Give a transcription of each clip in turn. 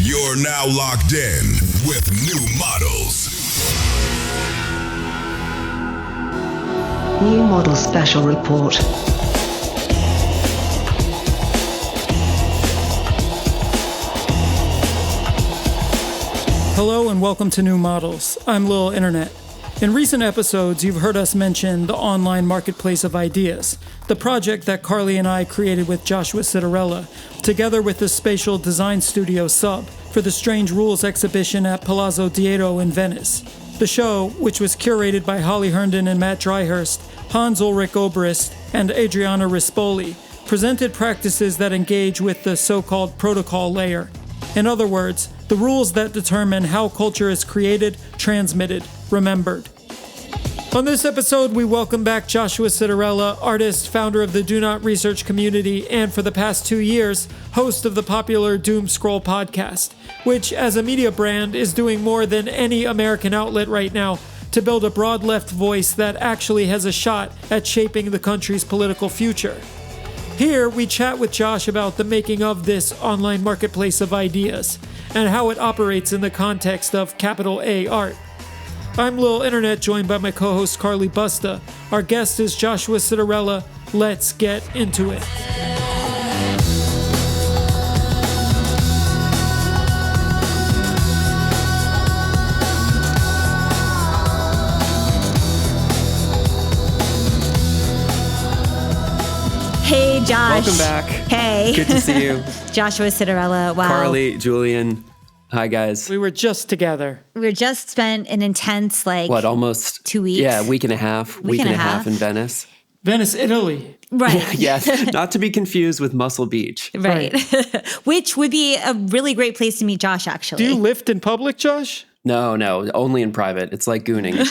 You're now locked in with New Models. New Model Special Report. Hello and welcome to New Models. I'm Lil Internet. In recent episodes, you've heard us mention the online marketplace of ideas, the project that Carly and I created with Joshua Citarella, together with the spatial design studio Sub, for the Strange Rules exhibition at Palazzo Diedo in Venice. The show, which was curated by Holly Herndon and Matt Dryhurst, Hans Ulrich Obrist, and Adriana Rispoli, presented practices that engage with the so-called protocol layer. In other words, the rules that determine how culture is created, transmitted, remembered. On this episode, we welcome back Joshua Citarella, artist, founder of the Do Not Research community, and for the past 2 years, host of the popular Doom Scroll podcast, which, as a media brand, is doing more than any American outlet right now to build a broad left voice that actually has a shot at shaping the country's political future. Here, we chat with Josh about the making of this online marketplace of ideas and how it operates in the context of capital A art. I'm Lil Internet, joined by my co-host Carly Busta. Our guest is Joshua Citarella. Let's get into it. Hey, Josh. Welcome back. Hey. Good to see you. Joshua Citarella. Wow. Carly, Julian. Hi, guys. We were just together. We just spent an intense, almost 2 weeks? Yeah, week and a half. Week and a half in Venice. Venice, Italy. Right. Yes, not to be confused with Muscle Beach. Right. Which would be a really great place to meet Josh, actually. Do you lift in public, Josh? No, only in private. It's like gooning.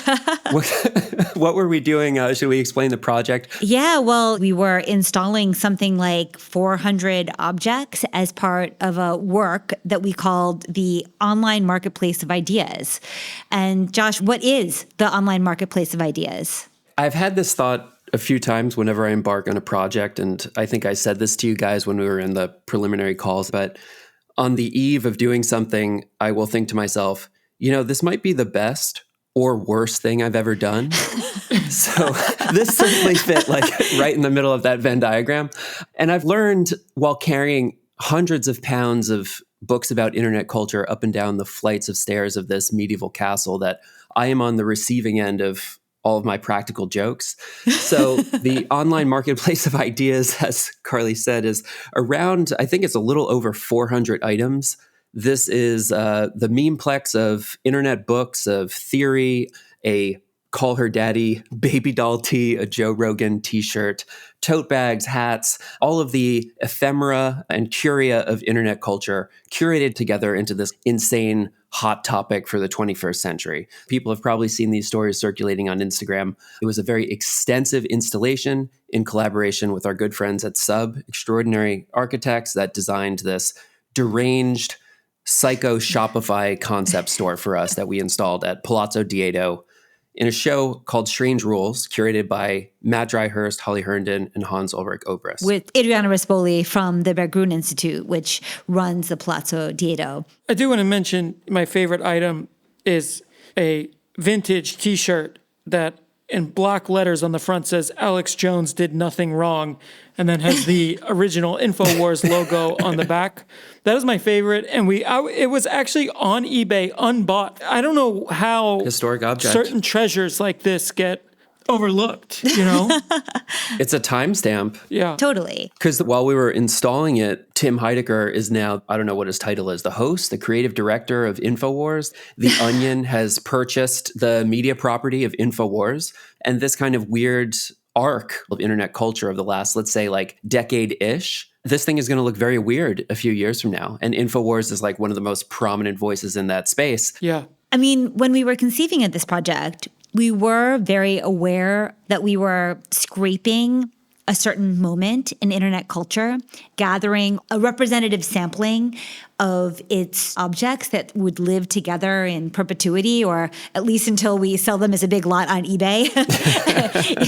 What were we doing? Should we explain the project? Yeah, well, we were installing something like 400 objects as part of a work that we called the Online Marketplace of Ideas. And Josh, what is the Online Marketplace of Ideas? I've had this thought a few times whenever I embark on a project, and I think I said this to you guys when we were in the preliminary calls, but on the eve of doing something, I will think to myself, this might be the best or worst thing I've ever done. So this certainly fit right in the middle of that Venn diagram. And I've learned while carrying hundreds of pounds of books about internet culture up and down the flights of stairs of this medieval castle that I am on the receiving end of all of my practical jokes. So the online marketplace of ideas, as Carly said, is around, I think it's a little over 400 items. This is the memeplex of internet books, of theory, a Call Her Daddy baby doll tee, a Joe Rogan t-shirt, tote bags, hats, all of the ephemera and curia of internet culture curated together into this insane hot topic for the 21st century. People have probably seen these stories circulating on Instagram. It was a very extensive installation in collaboration with our good friends at Sub, extraordinary architects that designed this deranged psycho Shopify concept store for us that we installed at Palazzo Diedo in a show called Strange Rules, curated by Matt Dryhurst, Holly Herndon, and Hans Ulrich Obrist. With Adriana Rispoli from the Berggruen Institute, which runs the Palazzo Diedo. I do want to mention my favorite item is a vintage t-shirt that in block letters on the front says Alex Jones did nothing wrong, and then has the original InfoWars logo on the back. That is my favorite, and it was actually on eBay, unbought. I don't know how historic object. Certain treasures like this get overlooked, It's a timestamp. Yeah. Totally. Because while we were installing it, Tim Heidecker is now, I don't know what his title is, the host, the creative director of InfoWars. The Onion has purchased the media property of InfoWars. And this kind of weird arc of internet culture of the last, let's say, decade-ish, this thing is going to look very weird a few years from now. And InfoWars is one of the most prominent voices in that space. Yeah. I mean, when we were conceiving of this project, we were very aware that we were scraping a certain moment in internet culture, gathering a representative sampling of its objects that would live together in perpetuity, or at least until we sell them as a big lot on eBay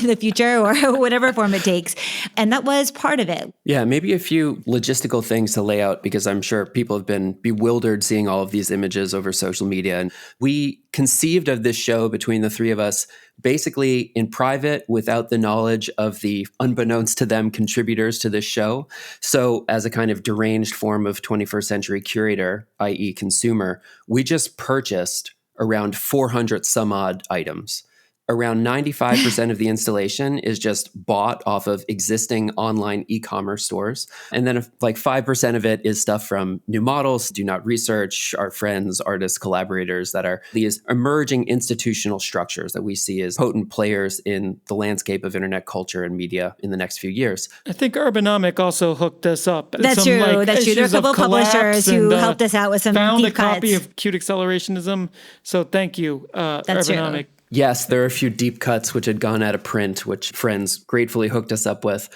in the future, or whatever form it takes. And that was part of it. Yeah, maybe a few logistical things to lay out, because I'm sure people have been bewildered seeing all of these images over social media. And we conceived of this show between the three of us basically in private, without the knowledge of the unbeknownst to them contributors to this show. So as a kind of deranged form of 21st century curator, i.e. consumer, we just purchased around 400 some odd items. Around 95% of the installation is just bought off of existing online e-commerce stores. And then like 5% of it is stuff from new models, do not research, our friends, artists, collaborators that are these emerging institutional structures that we see as potent players in the landscape of internet culture and media in the next few years. I think Urbanomic also hooked us up. That's true. That's true. There are a couple of publishers who helped us out with some found deep a cuts. copy of Cute Accelerationism. So thank you, Urbanomic. True. Yes, there are a few deep cuts which had gone out of print, which friends gratefully hooked us up with.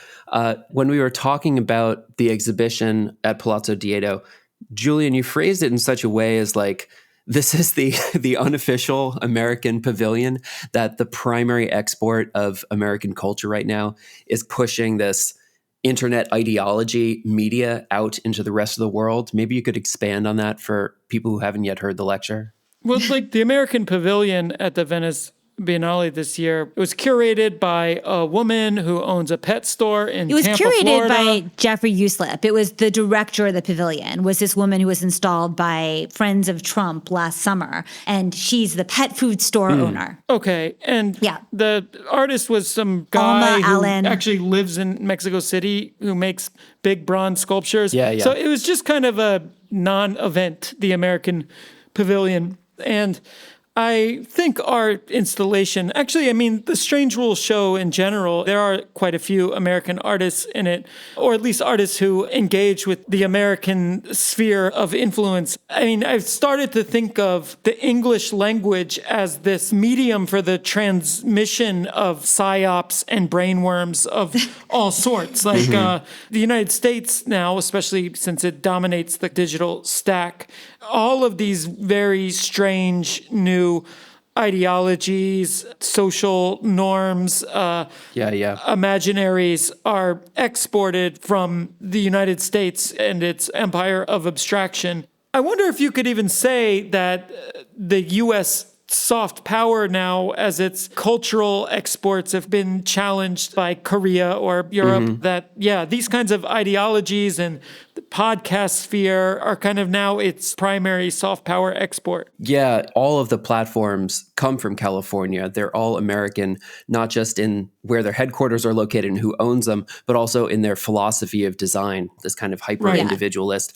When we were talking about the exhibition at Palazzo Diedo, Julian, you phrased it in such a way as like, this is the unofficial American pavilion, that the primary export of American culture right now is pushing this internet ideology media out into the rest of the world. Maybe you could expand on that for people who haven't yet heard the lecture. Well, like the American Pavilion at the Venice Biennale this year, it was curated by a woman who owns a pet store in Tampa, Florida. It was curated by Jeffrey Uslip. It was the director of the pavilion, was this woman who was installed by Friends of Trump last summer. And she's the pet food store owner. Okay. And yeah, the artist was some guy Alma who Allen. actually lives in Mexico City, who makes big bronze sculptures. Yeah. So it was just kind of a non-event, the American Pavilion. And I think our installation, actually, I mean, the Strange Rules show in general, there are quite a few American artists in it, or at least artists who engage with the American sphere of influence. I mean, I've started to think of the English language as this medium for the transmission of psyops and brainworms of all sorts. Like the United States now, especially since it dominates the digital stack, all of these very strange new ideologies, social norms, imaginaries are exported from the United States and its empire of abstraction. I wonder if you could even say that the U.S. soft power now, as its cultural exports have been challenged by Korea or Europe, that, these kinds of ideologies and the podcast sphere are kind of now its primary soft power export. Yeah, all of the platforms come from California. They're all American, not just in where their headquarters are located and who owns them, but also in their philosophy of design, this kind of hyper-individualist.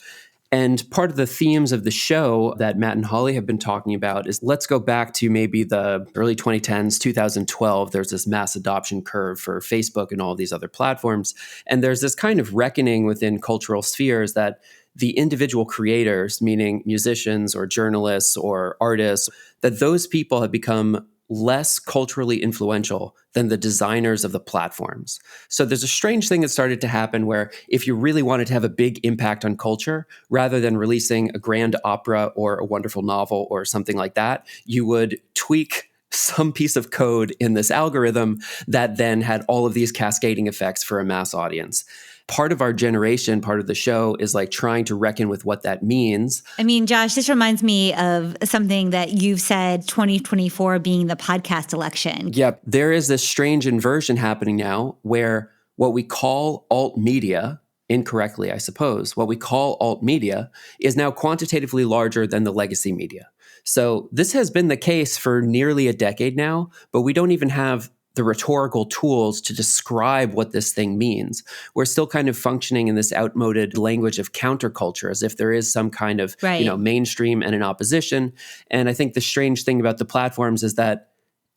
And part of the themes of the show that Matt and Holly have been talking about is, let's go back to maybe the early 2010s, 2012. There's this mass adoption curve for Facebook and all these other platforms. And there's this kind of reckoning within cultural spheres that the individual creators, meaning musicians or journalists or artists, that those people have become less culturally influential than the designers of the platforms. So there's a strange thing that started to happen where if you really wanted to have a big impact on culture, rather than releasing a grand opera or a wonderful novel or something like that, you would tweak some piece of code in this algorithm that then had all of these cascading effects for a mass audience. Part of our generation, part of the show is like trying to reckon with what that means. I mean, Josh, this reminds me of something that you've said, 2024 being the podcast election. Yep. There is this strange inversion happening now where what we call alt media, incorrectly, I suppose, what we call alt media is now quantitatively larger than the legacy media. So this has been the case for nearly a decade now, but we don't even have the rhetorical tools to describe what this thing means. We're still kind of functioning in this outmoded language of counterculture, as if there is some kind of mainstream and an opposition. And I think the strange thing about the platforms is that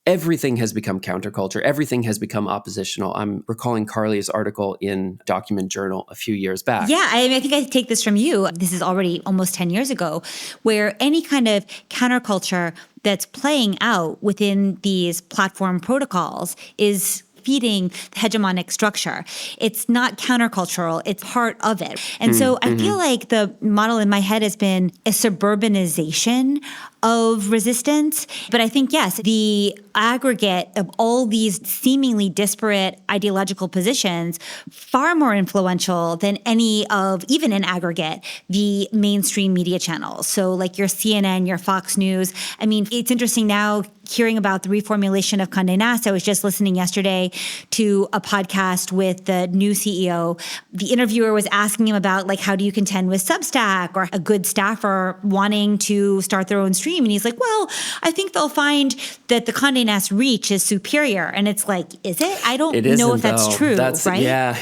everything has become counterculture. Everything has become oppositional. I'm recalling Carly's article in Document Journal a few years back. Yeah, I mean, I think I take this from you. This is already almost 10 years ago, where any kind of counterculture that's playing out within these platform protocols is feeding the hegemonic structure. It's not countercultural. It's part of it. And so I feel like the model in my head has been a suburbanization of resistance. But I think, yes, the aggregate of all these seemingly disparate ideological positions, far more influential than any of, even in aggregate, the mainstream media channels. So like your CNN, your Fox News. I mean, it's interesting now hearing about the reformulation of Condé Nast. I was just listening yesterday to a podcast with the new CEO. The interviewer was asking him about, like, how do you contend with Substack or a good staffer wanting to start their own stream? And he's like, well, I think they'll find that the Condé Nast reach is superior. And it's like, is it? I don't know if that's true, right? Yeah.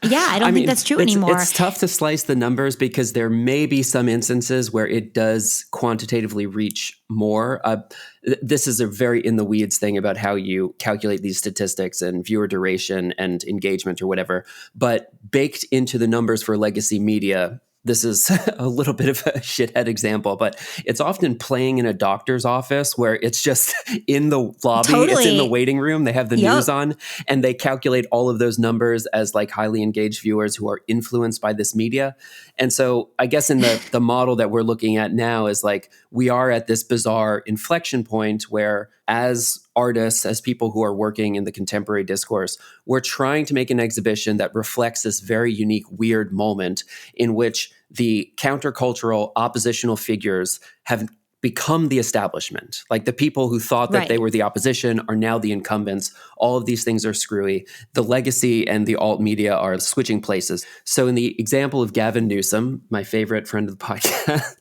Yeah, I don't think that's true anymore. It's tough to slice the numbers because there may be some instances where it does quantitatively reach more. This is a very in the weeds thing about how you calculate these statistics and viewer duration and engagement or whatever. But baked into the numbers for legacy media, this is a little bit of a shithead example, but it's often playing in a doctor's office where it's just in the lobby, It's in the waiting room. They have the news on and they calculate all of those numbers as like highly engaged viewers who are influenced by this media. And so I guess in the model that we're looking at now is like, we are at this bizarre inflection point where as artists, as people who are working in the contemporary discourse, we're trying to make an exhibition that reflects this very unique, weird moment in which the countercultural oppositional figures have become the establishment. Like the people who thought that they were the opposition are now the incumbents. All of these things are screwy. The legacy and the alt media are switching places. So in the example of Gavin Newsom, my favorite friend of the podcast,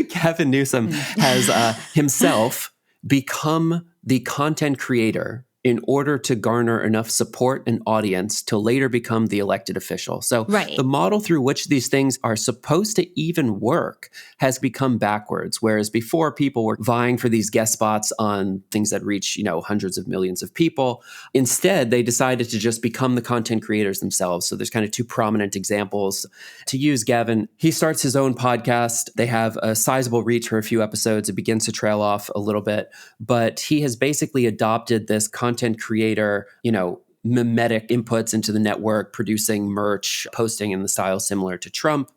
Gavin Newsom has himself become the content creator in order to garner enough support and audience to later become the elected official. So the model through which these things are supposed to even work has become backwards. Whereas before people were vying for these guest spots on things that reach, hundreds of millions of people. Instead, they decided to just become the content creators themselves. So there's kind of two prominent examples. To use Gavin, he starts his own podcast. They have a sizable reach for a few episodes. It begins to trail off a little bit, but he has basically adopted this content creator, mimetic inputs into the network, producing merch, posting in the style similar to Trump.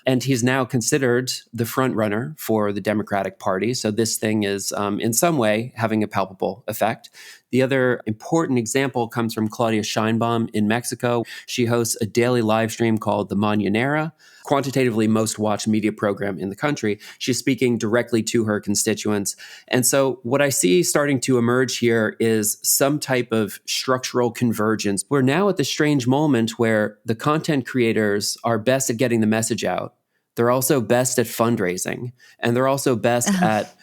And he's now considered the front runner for the Democratic Party. So this thing is in some way having a palpable effect. The other important example comes from Claudia Scheinbaum in Mexico. She hosts a daily live stream called The Mañanera, quantitatively most watched media program in the country. She's speaking directly to her constituents. And so what I see starting to emerge here is some type of structural convergence. We're now at the strange moment where the content creators are best at getting the message out. They're also best at fundraising, and they're also best at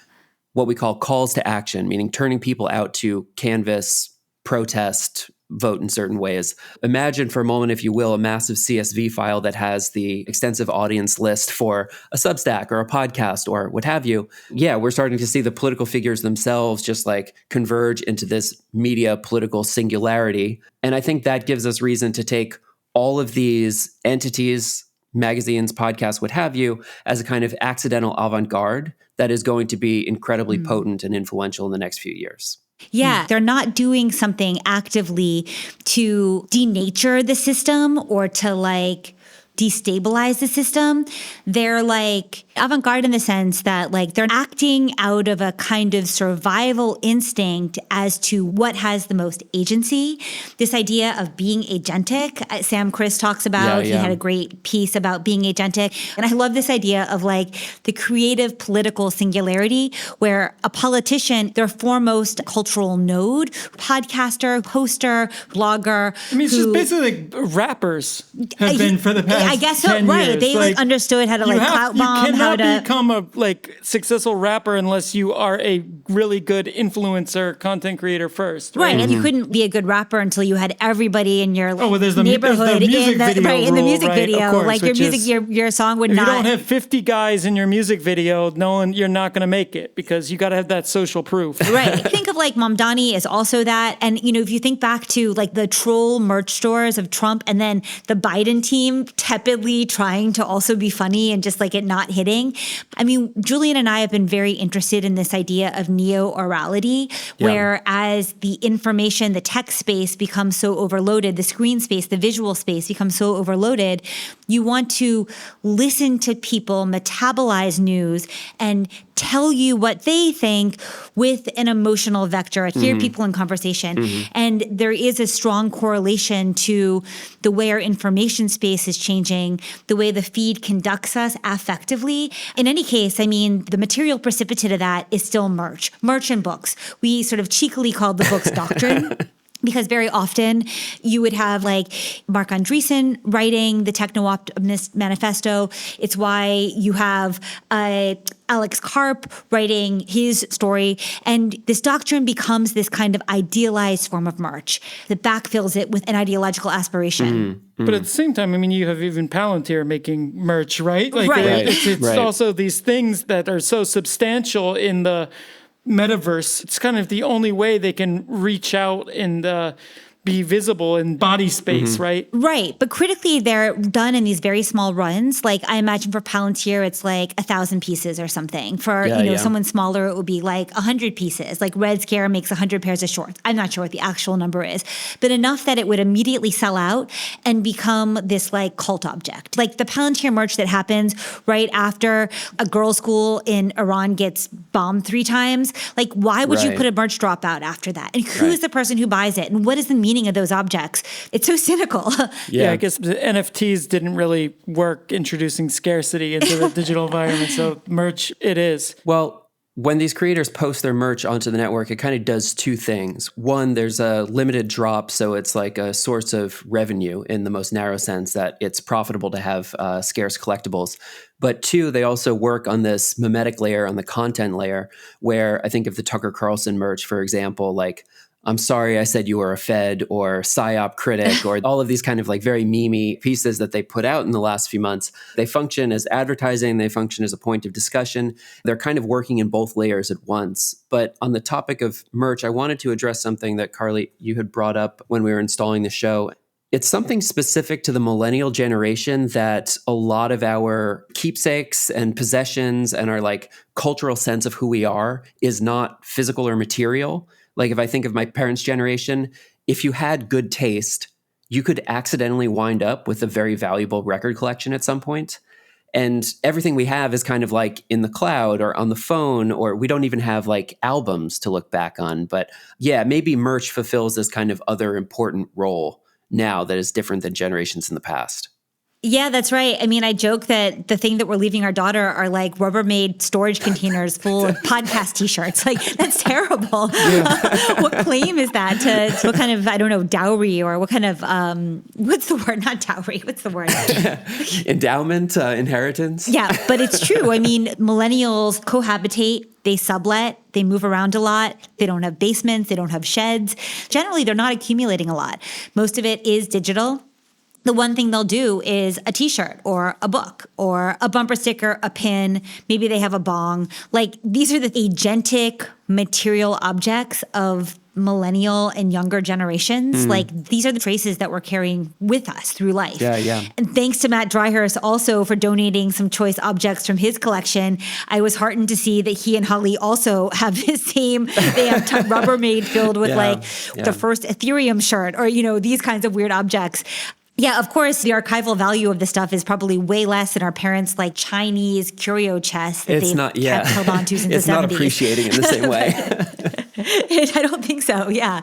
what we call calls to action, meaning turning people out to canvass, protest, vote in certain ways. Imagine for a moment, if you will, a massive CSV file that has the extensive audience list for a Substack or a podcast or what have you. Yeah, we're starting to see the political figures themselves just like converge into this media political singularity. And I think that gives us reason to take all of these entities, magazines, podcasts, what have you, as a kind of accidental avant-garde that is going to be incredibly potent and influential in the next few years. Yeah, they're not doing something actively to denature the system or to destabilize the system. They're avant-garde in the sense that they're acting out of a kind of survival instinct as to what has the most agency. This idea of being agentic, Sam Chris talks about. He had a great piece about being agentic. And I love this idea of the creative political singularity where a politician, their foremost cultural node, podcaster, poster, blogger. I mean, it's just basically rappers have been for the past I guess so, 10 right. years. They understood how to clout bomb. You cannot become a successful rapper unless you are a really good influencer content creator first. Right. And you couldn't be a good rapper until you had everybody in your neighborhood. There's the music video in the music video. Course, your song would if not. If you don't have 50 guys in your music video, you're not going to make it because you got to have that social proof. Right. Think of Mamdani is also that. And, if you think back to the troll merch stores of Trump and then the Biden team tepidly trying to also be funny and just like it not hitting. I mean, Julian and I have been very interested in this idea of neo-orality, where as the information, the text space becomes so overloaded, the screen space, the visual space becomes so overloaded, you want to listen to people metabolize news and tell you what they think with an emotional vector, hear people in conversation. And there is a strong correlation to the way our information space is changing, the way the feed conducts us affectively. In any case, I mean, the material precipitate of that is still merch and books. We sort of cheekily called the books doctrine. Because very often you would have like Mark Andreessen writing the Techno-Optimist Manifesto. It's why you have Alex Karp writing his story. And this doctrine becomes this kind of idealized form of merch that backfills it with an ideological aspiration. But at the same time, I mean, you have even Palantir making merch, right? Like Right. It's also these things that are so substantial in the metaverse. It's kind of the only way they can reach out and be visible in body space, right? Right. But critically, they're done in these very small runs. Like I imagine for Palantir, it's like 1,000 pieces or something. For someone smaller, it would be like 100 pieces. Like Red Scare makes 100 pairs of shorts. I'm not sure what the actual number is, but enough that it would immediately sell out and become this like cult object. Like the Palantir merch that happens right after a girls' school in Iran gets bombed 3 times. Like why would you put a merch drop out after that? And who is the person who buys it? And what is the meaning of those objects? It's so cynical. Yeah, I guess the NFTs didn't really work introducing scarcity into the digital environment. So merch, it is. Well, when these creators post their merch onto the network, it kind of does 2 things. One, there's a limited drop, so it's like a source of revenue in the most narrow sense that it's profitable to have scarce collectibles. But 2, they also work on this mimetic layer, on the content layer, where I think of the Tucker Carlson merch, for example, like, I'm sorry I said you were a Fed, or PSYOP critic, or all of these kind of like very memey pieces that they put out in the last few months. They function as advertising. They function as a point of discussion. They're kind of working in both layers at once. But on the topic of merch, I wanted to address something that, Carly, you had brought up when we were installing the show. It's something specific to the millennial generation that a lot of our keepsakes and possessions and our like cultural sense of who we are is not physical or material. Like if I think of my parents' generation, if you had good taste, you could accidentally wind up with a very valuable record collection at some point. And everything we have is kind of like in the cloud or on the phone, or we don't even have like albums to look back on. But yeah, maybe merch fulfills this kind of other important role now that is different than generations in the past. Yeah, that's right. I mean, I joke that the thing that we're leaving our daughter are like Rubbermaid storage containers full of podcast t-shirts. Like, that's terrible. What claim is that to what kind of, I don't know, dowry, or what kind of, what's the word? Not dowry. What's the word? Endowment, inheritance. Yeah, but it's true. I mean, millennials cohabitate. They sublet, they move around a lot, they don't have basements, they don't have sheds. Generally, they're not accumulating a lot. Most of it is digital. The one thing they'll do is a t-shirt or a book or a bumper sticker, a pin. Maybe they have a bong. Like, these are the agentic material objects of millennial and younger generations. Like, these are the traces that we're carrying with us through life. Yeah. And thanks to Matt Dryhurst also for donating some choice objects from his collection. I was heartened to see that he and Holly also have the same, they have Rubbermaid filled with the first Ethereum shirt, or, these kinds of weird objects. Yeah, of course, the archival value of this stuff is probably way less than our parents' like Chinese curio chest that they've held on to since the 70s. It's not appreciating in the same way. I don't think so, yeah.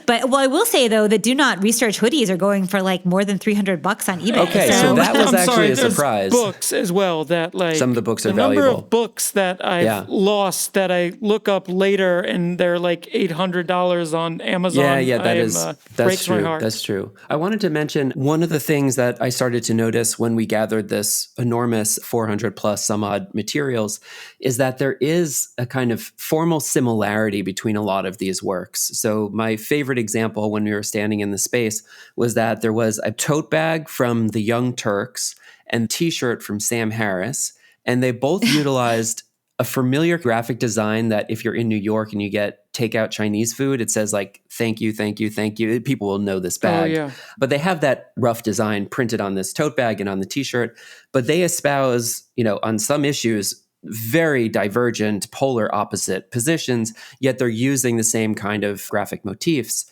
But, I will say, though, that Do Not Research hoodies are going for like more than $300 on eBay. Okay, so that was actually a surprise. There's books as well that like some of the books are valuable. valuable. Number of books that I've lost that I look up later and they're like $800 on Amazon. Yeah, that's breaks true. my heart. That's true. I wanted to mention one of the things that I started to notice when we gathered this enormous 400 plus some odd materials is that there is a kind of formal similarity between a lot of these works. So my favorite example when we were standing in the space was that there was a tote bag from the Young Turks and t-shirt from Sam Harris, and they both utilized a familiar graphic design that if you're in New York and you get takeout Chinese food, it says like, thank you, thank you, thank you. People will know this bag. Oh, yeah. But they have that rough design printed on this tote bag and on the t-shirt. But they espouse, on some issues, very divergent, polar opposite positions, yet they're using the same kind of graphic motifs.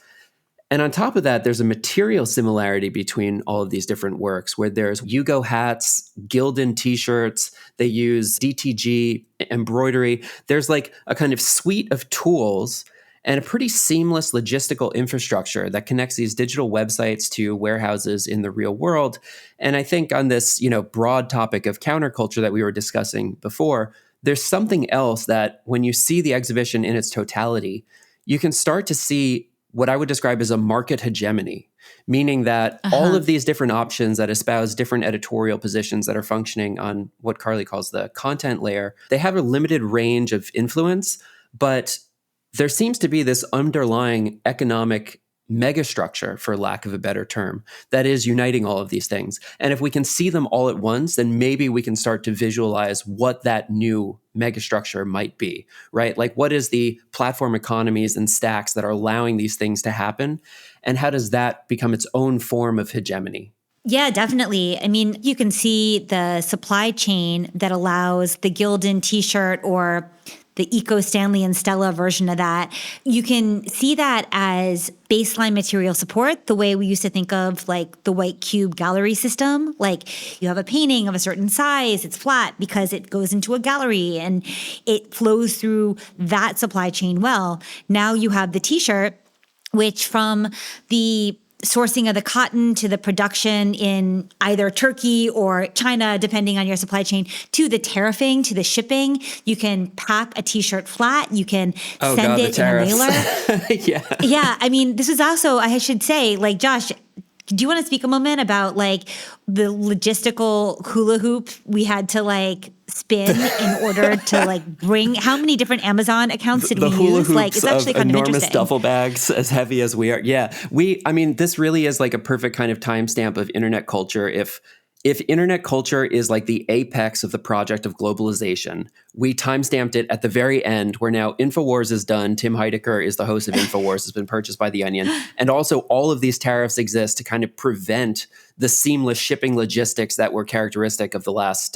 And on top of that, there's a material similarity between all of these different works where there's Yugo hats, Gildan t-shirts, they use DTG embroidery. There's like a kind of suite of tools and a pretty seamless logistical infrastructure that connects these digital websites to warehouses in the real world. And I think on this, broad topic of counterculture that we were discussing before, there's something else that when you see the exhibition in its totality, you can start to see what I would describe as a market hegemony, meaning that all of these different options that espouse different editorial positions that are functioning on what Carly calls the content layer, they have a limited range of influence, but there seems to be this underlying economic megastructure, for lack of a better term, that is uniting all of these things. And if we can see them all at once, then maybe we can start to visualize what that new megastructure might be, right? Like what is the platform economies and stacks that are allowing these things to happen? And how does that become its own form of hegemony? Yeah, definitely. I mean, you can see the supply chain that allows the Gildan t-shirt or the Eco Stanley and Stella version of that. You can see that as baseline material support, the way we used to think of like the white cube gallery system. Like you have a painting of a certain size, it's flat because it goes into a gallery and it flows through that supply chain well. Now you have the t-shirt, which from the sourcing of the cotton to the production in either Turkey or China, depending on your supply chain, to the tariffing, to the shipping. You can pack a t-shirt flat. You can send it in a mailer. Yeah. Yeah. I mean, this is also, I should say, like, Josh, do you want to speak a moment about like the logistical hula hoop we had to like spin in order to like bring, how many different Amazon accounts did we use? Like it's actually kind of enormous interesting. Duffel bags as heavy as we are. Yeah. This really is like a perfect kind of timestamp of internet culture. If internet culture is like the apex of the project of globalization, we timestamped it at the very end where now InfoWars is done. Tim Heidecker is the host of InfoWars, has been purchased by The Onion. And also all of these tariffs exist to kind of prevent the seamless shipping logistics that were characteristic of the last,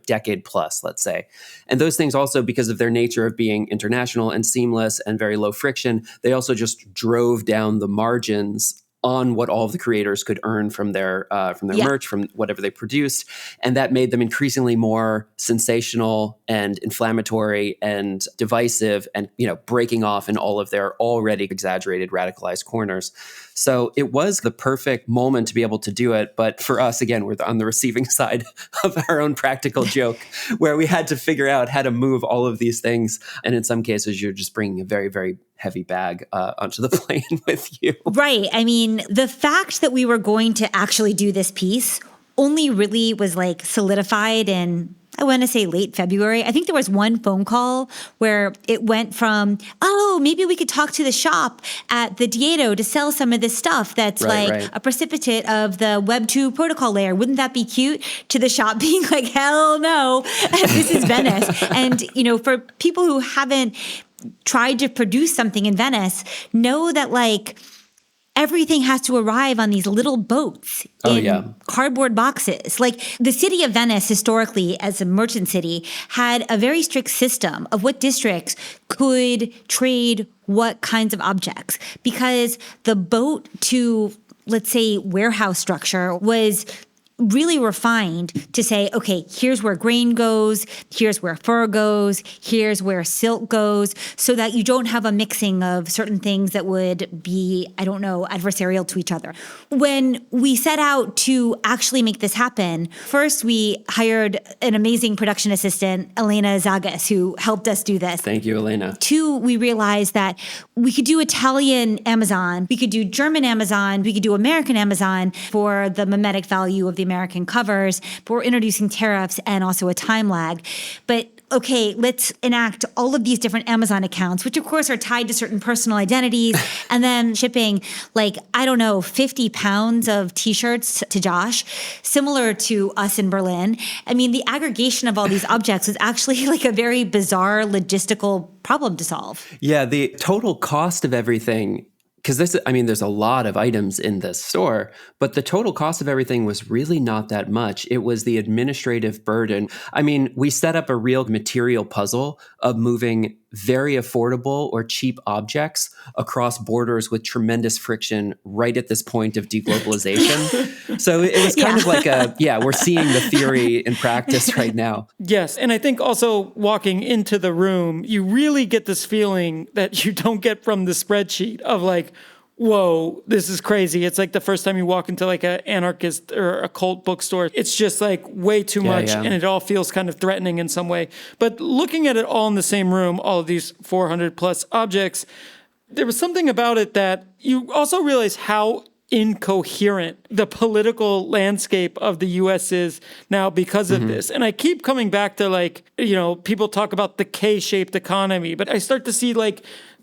decade plus, let's say. And those things also, because of their nature of being international and seamless and very low friction, they also just drove down the margins on what all of the creators could earn from their merch, from whatever they produced. And that made them increasingly more sensational and inflammatory and divisive and, breaking off in all of their already exaggerated, radicalized corners. So it was the perfect moment to be able to do it. But for us, again, we're on the receiving side of our own practical joke where we had to figure out how to move all of these things. And in some cases, you're just bringing a very, very heavy bag onto the plane with you. Right. I mean, the fact that we were going to actually do this piece only really was like solidified in, I want to say late February. I think there was one phone call where it went from, maybe we could talk to the shop at the Diedo to sell some of this stuff that's a precipitate of the Web 2 protocol layer. Wouldn't that be cute? To the shop being like, hell no, this is Venice. And, for people who haven't tried to produce something in Venice, know that like everything has to arrive on these little boats in cardboard boxes. Like the city of Venice historically as a merchant city had a very strict system of what districts could trade what kinds of objects because the boat to, let's say, warehouse structure was really refined to say, okay, here's where grain goes, here's where fur goes, here's where silk goes, so that you don't have a mixing of certain things that would be, adversarial to each other. When we set out to actually make this happen, first we hired an amazing production assistant, Elena Zagas, who helped us do this. Thank you, Elena. Two, we realized that we could do Italian Amazon, we could do German Amazon, we could do American Amazon for the mimetic value of the American covers, but we're introducing tariffs and also a time lag. But okay, let's enact all of these different Amazon accounts, which of course are tied to certain personal identities, and then shipping 50 pounds of t-shirts to Josh, similar to us in Berlin. I mean, the aggregation of all these objects was actually a very bizarre logistical problem to solve. Yeah, the total cost of everything, because there's a lot of items in this store, but the total cost of everything was really not that much. It was the administrative burden. I mean, we set up a real material puzzle of moving very affordable or cheap objects across borders with tremendous friction right at this point of deglobalization. So it was kind of we're seeing the theory in practice right now. Yes. And I think also walking into the room, you really get this feeling that you don't get from the spreadsheet of whoa, this is crazy. It's like the first time you walk into an anarchist or a cult bookstore. It's just way too much, and it all feels kind of threatening in some way. But looking at it all in the same room, all of these 400 plus objects, there was something about it that you also realize how incoherent the political landscape of the U.S. is now because of this. And I keep coming back to people talk about the K-shaped economy, but I start to see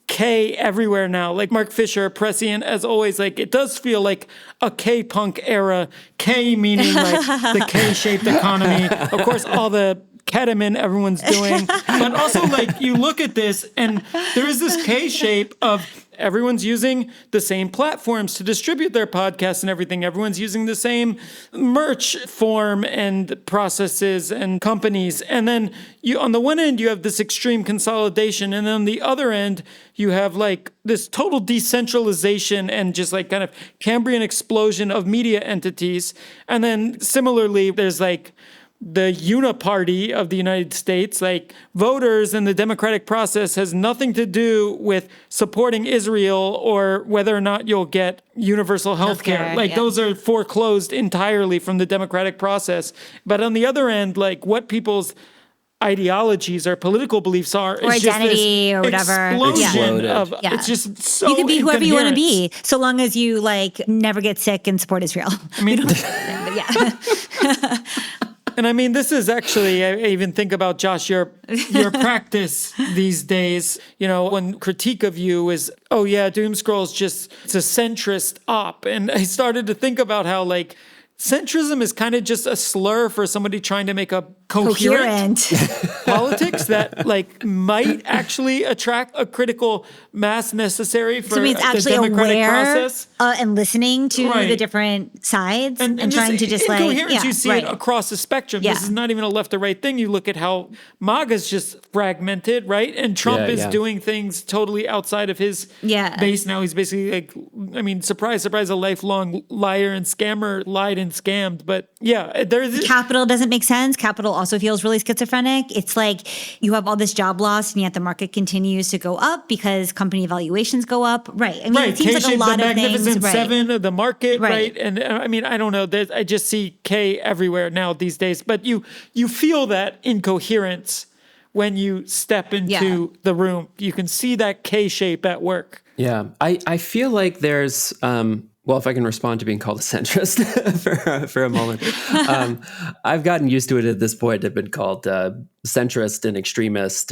K everywhere now, Mark Fisher, prescient as always. It does feel like a K-punk era. K meaning the K-shaped economy. Of course, all the ketamine everyone's doing, but also you look at this and there is this K-shape of everyone's using the same platforms to distribute their podcasts and everything. Everyone's using the same merch form and processes and companies. And then on the one end, you have this extreme consolidation. And then on the other end, you have this total decentralization and just kind of Cambrian explosion of media entities. And then similarly, there's the uniparty of the United States, voters and the democratic process has nothing to do with supporting Israel or whether or not you'll get universal health care. Those are foreclosed entirely from the democratic process. But on the other end, what people's ideologies or political beliefs are, or identity or whatever. Explosion of it's just so you can be whoever you want to be, so long as you never get sick and support Israel. I mean, And I mean, this is actually, I even think about, Josh, your practice these days, when critique of you is, oh yeah, doom scroll is it's a centrist op. And I started to think about how centrism is kind of just a slur for somebody trying to make a coherent politics that might actually attract a critical mass necessary for the democratic aware, process. And listening to the different sides and trying to just incoherence, you see it across the spectrum. Yeah. This is not even a left or right thing. You look at how MAGA's just fragmented, right? And Trump is doing things totally outside of his base now. He's basically surprise, surprise, a lifelong liar and scammer, lied and scammed. But there's capital doesn't make sense. Capital also feels really schizophrenic. It's you have all this job loss and yet the market continues to go up because company valuations go up. Right. I mean, it seems like a lot of things. The Magnificent Seven of the market, right? And I don't know. I just see K everywhere now these days. But you feel that incoherence when you step into the room. You can see that K shape at work. Yeah. I feel like there's... well, if I can respond to being called a centrist for a moment. I've gotten used to it at this point. I've been called centrist and extremist,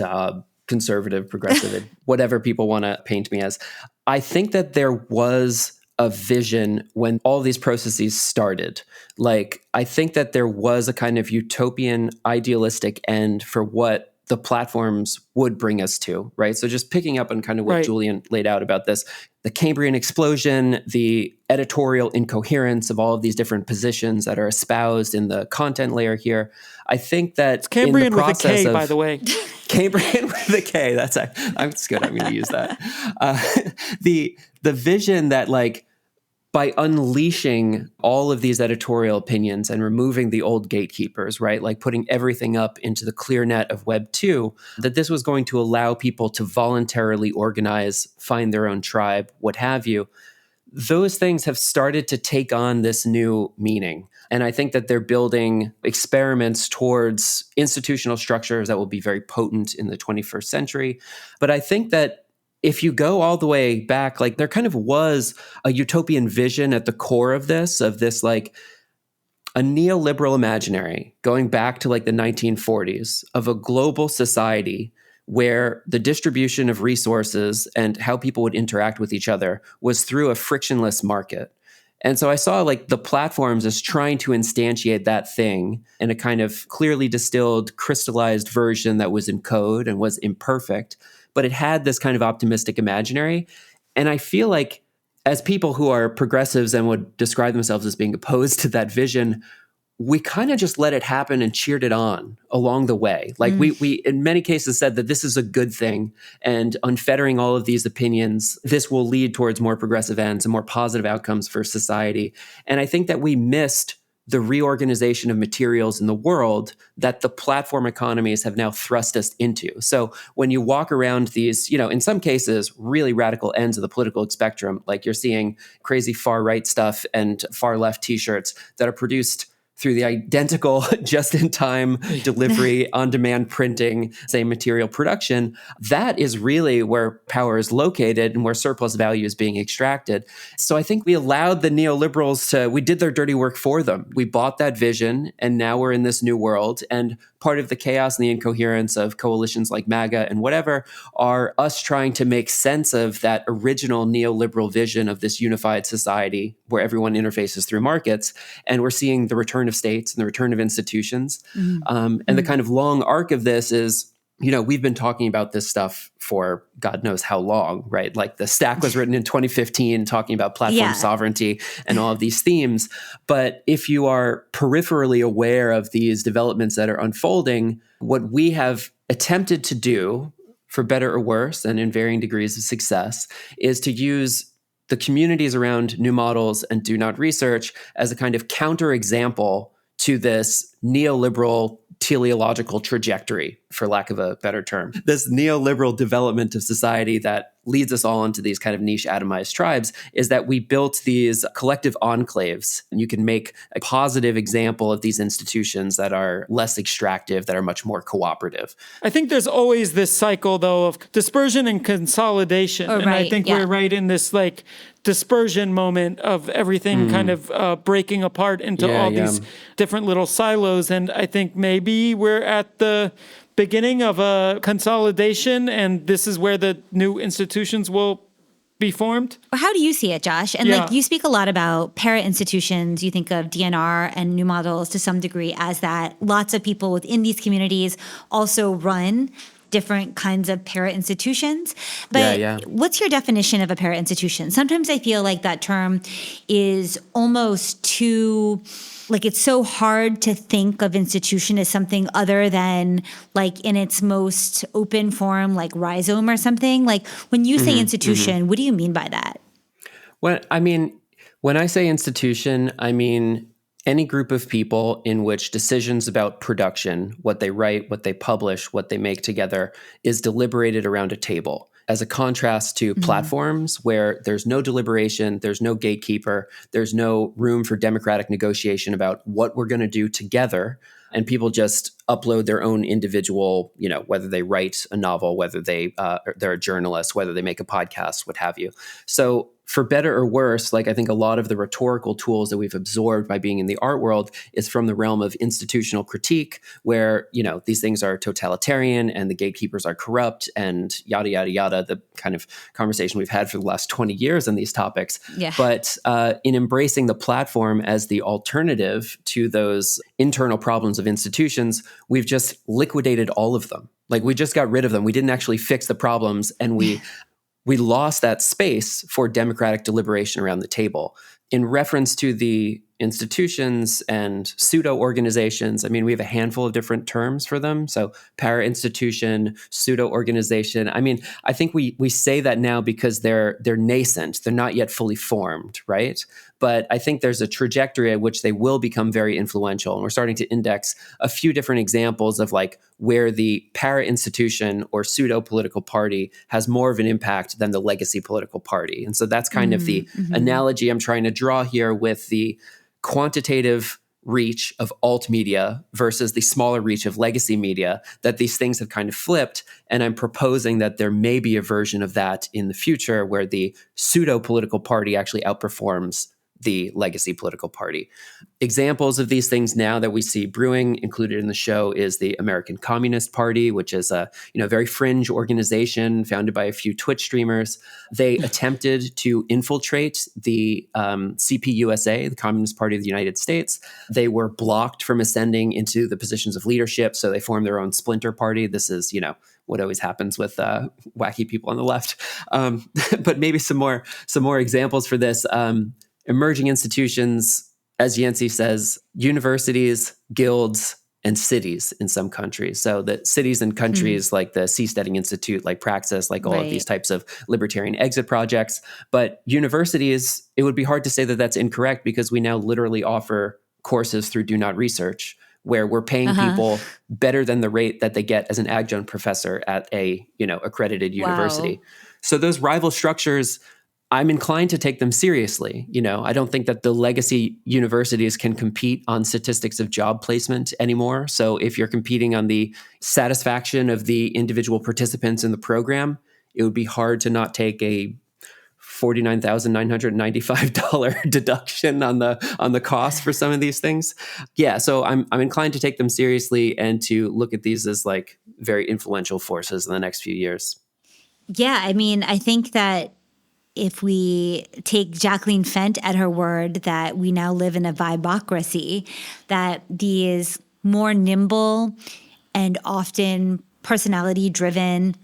conservative, progressive, whatever people want to paint me as. I think that there was a vision when all these processes started. I think that there was a kind of utopian, idealistic end for what the platforms would bring us to, right? So just picking up on kind of what Julian laid out about this, the Cambrian explosion, the editorial incoherence of all of these different positions that are espoused in the content layer here. I think that it's Cambrian with a K, by the way. Cambrian with a K. That's good. I'm going to use that. The vision that by unleashing all of these editorial opinions and removing the old gatekeepers, right? Putting everything up into the clear net of Web 2, that this was going to allow people to voluntarily organize, find their own tribe, what have you. Those things have started to take on this new meaning. And I think that they're building experiments towards institutional structures that will be very potent in the 21st century. But I think that if you go all the way back, there kind of was a utopian vision at the core of this a neoliberal imaginary going back to like the 1940s of a global society where the distribution of resources and how people would interact with each other was through a frictionless market. And so I saw like the platforms as trying to instantiate that thing in a kind of clearly distilled, crystallized version that was in code and was imperfect, but it had this kind of optimistic imaginary. And I feel like as people who are progressives and would describe themselves as being opposed to that vision, we kind of just let it happen and cheered it on along the way. Like we in many cases said that this is a good thing, and unfettering all of these opinions, this will lead towards more progressive ends and more positive outcomes for society. And I think that we missed the reorganization of materials in the world that the platform economies have now thrust us into. So when you walk around these, in some cases, really radical ends of the political spectrum, like you're seeing crazy far right stuff and far left t-shirts that are produced through the identical just-in-time delivery, on-demand printing, same material production, that is really where power is located and where surplus value is being extracted. So I think we allowed the neoliberals we did their dirty work for them. We bought that vision, and now we're in this new world. And part of the chaos and the incoherence of coalitions like MAGA and whatever are us trying to make sense of that original neoliberal vision of this unified society where everyone interfaces through markets. And we're seeing the return of states and the return of institutions. And the kind of long arc of this is, we've been talking about this stuff for God knows how long, right? Like the Stack was written in 2015 talking about platform sovereignty and all of these themes. But if you are peripherally aware of these developments that are unfolding, what we have attempted to do, for better or worse, and in varying degrees of success, is to use the communities around New Models and Do Not Research as a kind of counterexample to this neoliberal teleological trajectory, for lack of a better term. This neoliberal development of society that leads us all into these kind of niche atomized tribes is that we built these collective enclaves. And you can make a positive example of these institutions that are less extractive, that are much more cooperative. I think there's always this cycle, though, of dispersion and consolidation. And I think we're right in this like dispersion moment of everything kind of breaking apart into all these different little silos. And I think maybe we're at the beginning of a consolidation, and this is where the new institutions will be formed. How do you see it, Josh? And you speak a lot about para-institutions. You think of DNR and New Models to some degree as that. Lots of people within these communities also run different kinds of para-institutions. But what's your definition of a para-institution? Sometimes I feel like that term is almost too, like it's so hard to think of institution as something other than like in its most open form, like rhizome or something. Like when you say institution, what do you mean by that? When I say institution, I mean any group of people in which decisions about production, what they write, what they publish, what they make together, is deliberated around a table. As a contrast to platforms where there's no deliberation, there's no gatekeeper, there's no room for democratic negotiation about what we're going to do together, and people just upload their own individual, whether they write a novel, whether they're a journalist, whether they make a podcast, what have you. So for better or worse, like I think a lot of the rhetorical tools that we've absorbed by being in the art world is from the realm of institutional critique, where, these things are totalitarian and the gatekeepers are corrupt and yada, yada, yada, the kind of conversation we've had for the last 20 years on these topics. Yeah. But in embracing the platform as the alternative to those internal problems of institutions, we've just liquidated all of them. Like we just got rid of them. We didn't actually fix the problems, and we lost that space for democratic deliberation around the table. In reference to the institutions and pseudo-organizations, we have a handful of different terms for them. So para-institution, pseudo-organization. I think we say that now because they're nascent. They're not yet fully formed, right? But I think there's a trajectory at which they will become very influential. And we're starting to index a few different examples of like where the para-institution or pseudo-political party has more of an impact than the legacy political party. And so that's kind of the analogy I'm trying to draw here with the quantitative reach of alt media versus the smaller reach of legacy media, that these things have kind of flipped. And I'm proposing that there may be a version of that in the future where the pseudo-political party actually outperforms the legacy political party. Examples of these things now that we see brewing included in the show is the American Communist Party, which is a very fringe organization founded by a few Twitch streamers. They attempted to infiltrate the CPUSA, the Communist Party of the United States. They were blocked from ascending into the positions of leadership, so they formed their own splinter party. This is, what always happens with wacky people on the left. But maybe some more examples for this. Emerging institutions, as Yancey says, universities, guilds, and cities in some countries. So the cities and countries like the Seasteading Institute, like Praxis, like all of these types of libertarian exit projects. But universities, it would be hard to say that that's incorrect because we now literally offer courses through Do Not Research, where we're paying people better than the rate that they get as an adjunct professor at a, accredited university. Wow. So those rival structures, I'm inclined to take them seriously. I don't think that the legacy universities can compete on statistics of job placement anymore. So if you're competing on the satisfaction of the individual participants in the program, it would be hard to not take a $49,995 deduction on the cost for some of these things. Yeah, so I'm inclined to take them seriously and to look at these as like very influential forces in the next few years. Yeah, I think that if we take Jacqueline Fent at her word that we now live in a vibocracy, that these more nimble and often personality-driven,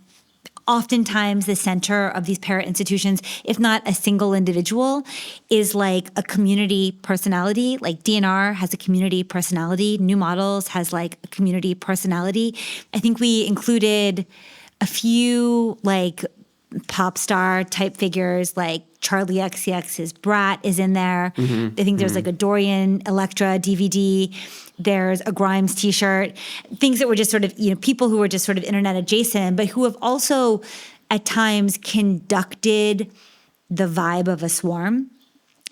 oftentimes the center of these para institutions, if not a single individual, is like a community personality. Like DNR has a community personality. New Models has like a community personality. I think we included a few like pop star type figures like Charlie XCX's Brat is in there. I think there's like a Dorian Electra DVD. There's a Grimes t-shirt. Things that were just sort of, people who were just sort of internet adjacent, but who have also at times conducted the vibe of a swarm.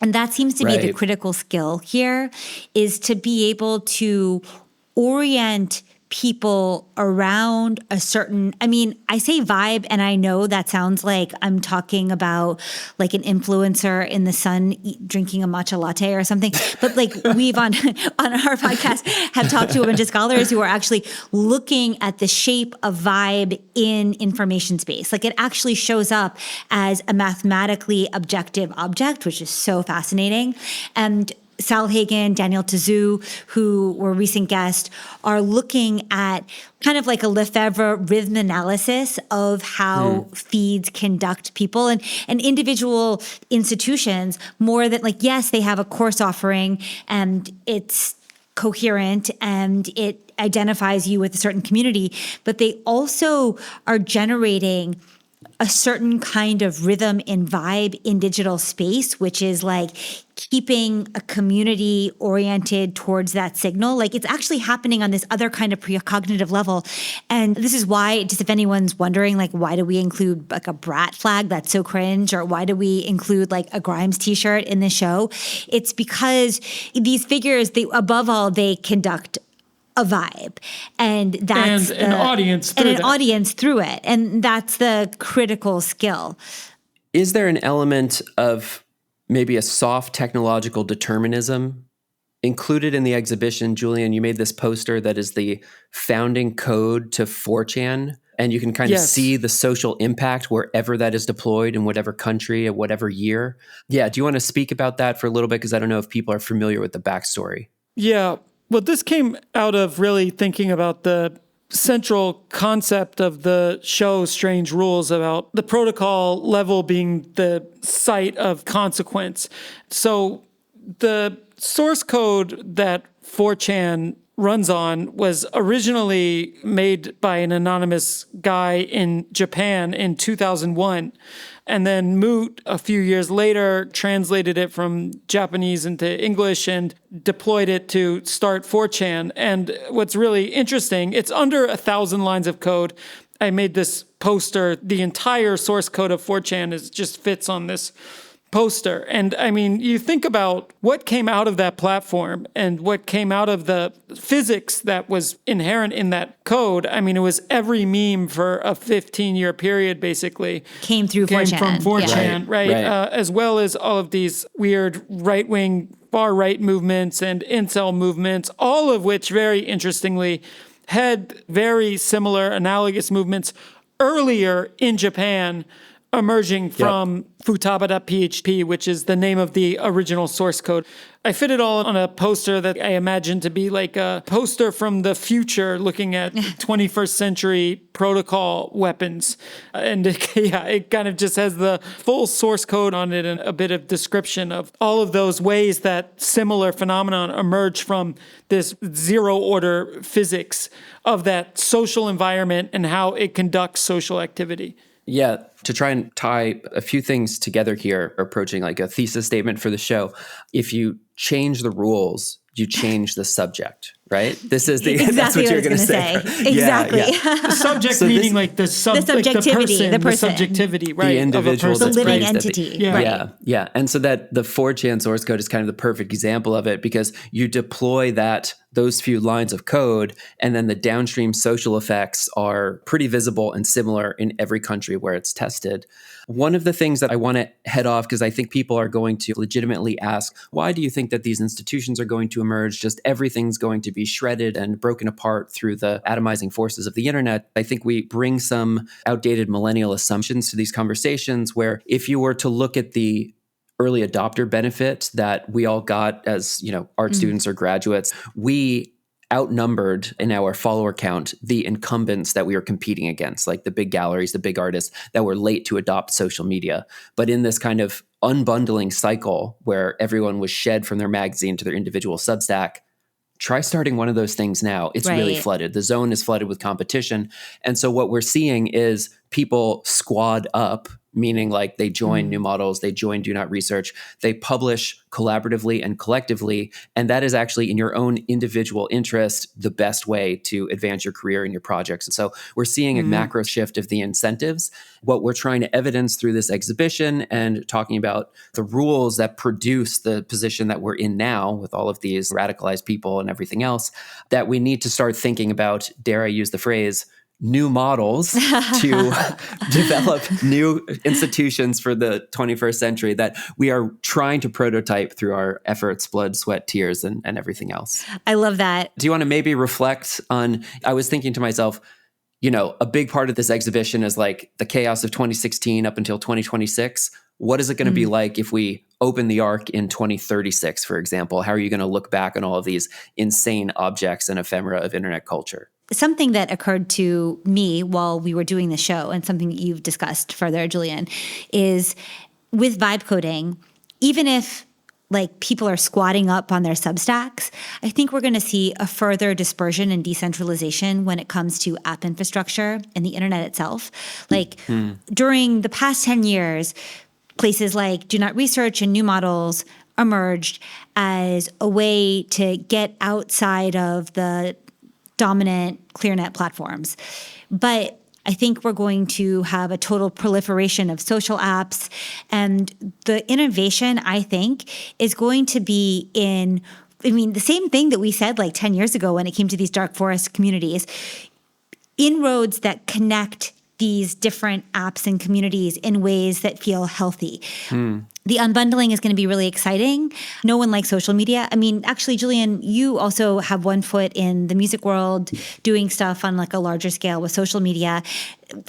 And that seems to be the critical skill here, is to be able to orient people around a certain, I say vibe, and I know that sounds like I'm talking about like an influencer in the sun drinking a matcha latte or something. But like we've on our podcast have talked to a bunch of scholars who are actually looking at the shape of vibe in information space. Like it actually shows up as a mathematically objective object, which is so fascinating. And Sal Hagen, Daniel Tazou, who were recent guests, are looking at kind of like a Lefebvre rhythm analysis of how feeds conduct people and individual institutions more than like, yes, they have a course offering and it's coherent and it identifies you with a certain community, but they also are generating a certain kind of rhythm and vibe in digital space, which is like keeping a community oriented towards that signal. Like it's actually happening on this other kind of precognitive level. And this is why, just if anyone's wondering, like, why do we include like a Brat flag that's so cringe? Or why do we include like a Grimes t-shirt in the show? It's because these figures, above all, they conduct a vibe, and that's an audience through it, and that's the critical skill. Is there an element of maybe a soft technological determinism included in the exhibition? Julian, you made this poster that is the founding code to 4chan, and you can kind of see the social impact wherever that is deployed in whatever country at whatever year. Yeah, do you want to speak about that for a little bit? Because I don't know if people are familiar with the backstory. Yeah. Well, this came out of really thinking about the central concept of the show Strange Rules, about the protocol level being the site of consequence. So the source code that 4chan runs on was originally made by an anonymous guy in Japan in 2001. And then Moot, a few years later, translated it from Japanese into English and deployed it to start 4chan. And what's really interesting, it's under 1,000 lines of code. I made this poster. The entire source code of 4chan just fits on this poster. And I mean, you think about what came out of that platform and what came out of the physics that was inherent in that code. I mean, it was every meme for a 15-year period, basically. Came from 4chan, right? Right. As well as all of these weird right-wing, far-right movements and incel movements, all of which, very interestingly, had very similar analogous movements earlier in Japan, emerging from Futaba.php, which is the name of the original source code. I fit it all on a poster that I imagine to be like a poster from the future looking at 21st century protocol weapons. And it kind of just has the full source code on it and a bit of description of all of those ways that similar phenomenon emerge from this zero order physics of that social environment and how it conducts social activity. Yeah, to try and tie a few things together here, approaching like a thesis statement for the show, if you change the rules, you change the subject, right? This is the exactly that's what you're going to say. say. Exactly. Yeah. The subject meaning like the subjectivity, the subjectivity, right? The individual, the living praised entity. Yeah. And so that the 4chan source code is kind of the perfect example of it, because you deploy those few lines of code, and then the downstream social effects are pretty visible and similar in every country where it's tested. One of the things that I want to head off, because I think people are going to legitimately ask, why do you think that these institutions are going to emerge? Just everything's going to be shredded and broken apart through the atomizing forces of the internet. I think we bring some outdated millennial assumptions to these conversations, where if you were to look at the early adopter benefit that we all got as, art students or graduates, we outnumbered in our follower count the incumbents that we were competing against, like the big galleries, the big artists that were late to adopt social media. But in this kind of unbundling cycle where everyone was shed from their magazine to their individual Substack, try starting one of those things now. It's really flooded. The zone is flooded with competition. And so what we're seeing is people squad up, meaning like they join New Models, they join Do Not Research, they publish collaboratively and collectively, and that is actually in your own individual interest the best way to advance your career and your projects. And so we're seeing a macro shift of the incentives. What we're trying to evidence through this exhibition and talking about the rules that produce the position that we're in now with all of these radicalized people and everything else, that we need to start thinking about, dare I use the phrase, new models to develop new institutions for the 21st century that we are trying to prototype through our efforts, blood, sweat, tears, and everything else. I love that. Do you want to maybe reflect on, I was thinking to myself, a big part of this exhibition is like the chaos of 2016 up until 2026. What is it going to be like if we open the arc in 2036, for example? How are you going to look back on all of these insane objects and ephemera of internet culture? Something that occurred to me while we were doing the show, and something that you've discussed further, Julian, is with vibe coding, even if like people are squatting up on their Substacks, I think we're going to see a further dispersion and decentralization when it comes to app infrastructure and the internet itself. Like during the past 10 years, places like Do Not Research and New Models emerged as a way to get outside of the dominant ClearNet platforms. But I think we're going to have a total proliferation of social apps. And the innovation, I think, is going to be the same thing that we said like 10 years ago when it came to these dark forest communities, inroads that connect these different apps and communities in ways that feel healthy. The unbundling is going to be really exciting. No one likes social media. I mean, actually, Julian, you also have one foot in the music world, doing stuff on like a larger scale with social media.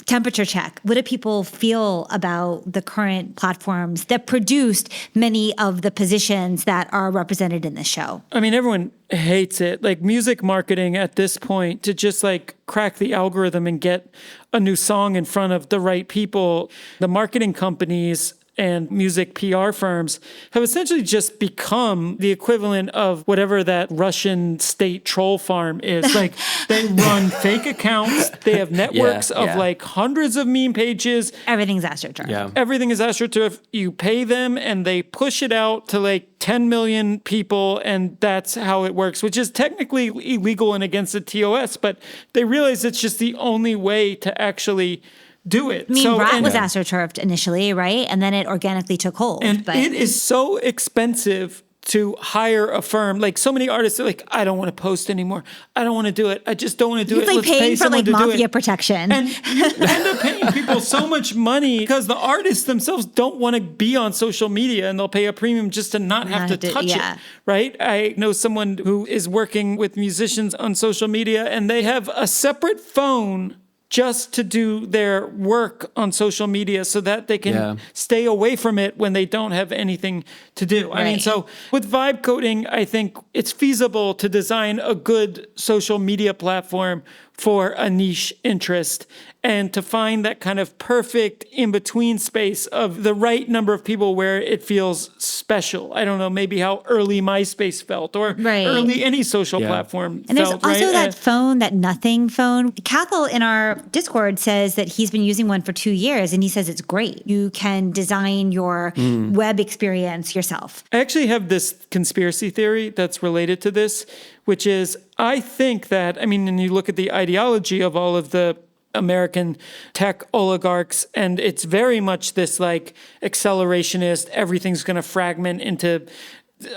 Temperature check. What do people feel about the current platforms that produced many of the positions that are represented in this show? I mean, everyone hates it. Like music marketing at this point, to just like crack the algorithm and get a new song in front of the right people. The marketing companies and music PR firms have essentially just become the equivalent of whatever that Russian state troll farm is. Like they run fake accounts. They have networks of like hundreds of meme pages. Everything's AstroTurf. Yeah. Everything is AstroTurf. You pay them and they push it out to like 10 million people, and that's how it works, which is technically illegal and against the TOS, but they realize it's just the only way to actually do it. I mean, Rat was astroturfed initially, right? And then it organically took hold. And it is so expensive to hire a firm. Like, so many artists are like, I don't want to post anymore. I don't want to do it. I just don't want to do it. It's like Let's pay paying for someone like to do mafia it. protection. And you end up paying people so much money because the artists themselves don't want to be on social media, and they'll pay a premium just to not have to touch it, right? I know someone who is working with musicians on social media, and they have a separate phone just to do their work on social media so that they can stay away from it when they don't have anything to do. Right. I mean, so with vibe coding, I think it's feasible to design a good social media platform for a niche interest and to find that kind of perfect in-between space of the right number of people where it feels special. I don't know, maybe how early MySpace felt or early any social platform and felt. And there's also that phone, that nothing phone. Cathal in our Discord says that he's been using one for 2 years and he says it's great. You can design your web experience yourself. I actually have this conspiracy theory that's related to this, which is I think that, I mean, and you look at the ideology of all of the American tech oligarchs, and it's very much this like accelerationist, everything's going to fragment into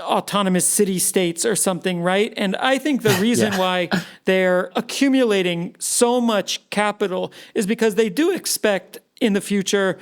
autonomous city states or something, right? And I think the reason why they're accumulating so much capital is because they do expect in the future